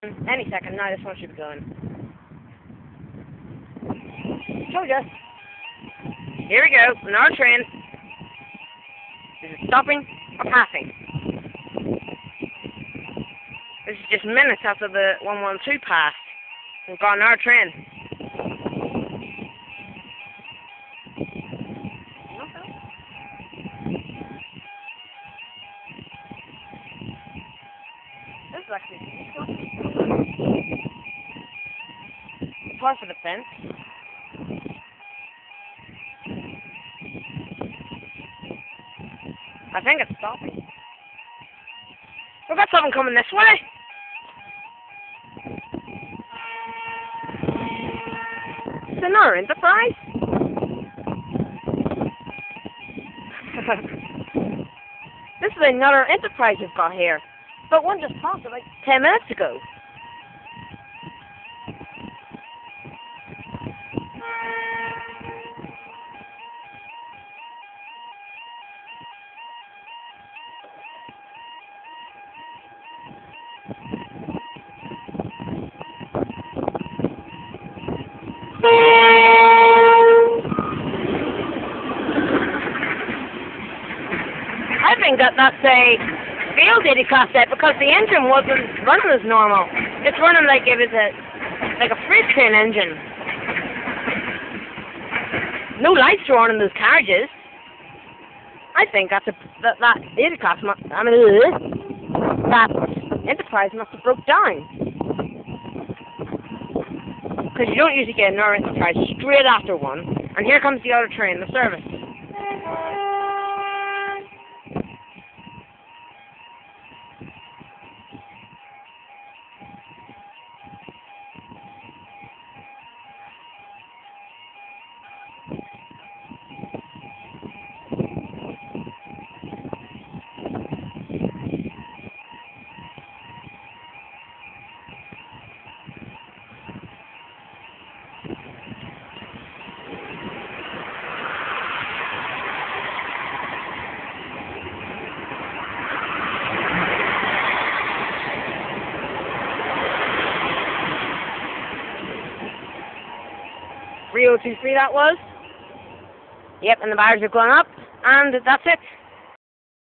Any second now, this one should be going. Told ya. Here we go, another train. Is it stopping or passing? This is just minutes after the 112 passed. We've got another train. This is actually part of the fence. I think it's stopping. We've got something coming this way. It's another Enterprise. This is another Enterprise we've got here. But one just passed it like 10 minutes ago. I think that's a failed idiot set because the engine wasn't running as normal. It's running like it was a freight train engine. No lights are on in those carriages. I think that idiot that Enterprise must have broke down. Because you don't usually get another Enterprise straight after one. And here comes the other train, the service. Rio 23 that was. Yep, and the bars are going up, and that's it.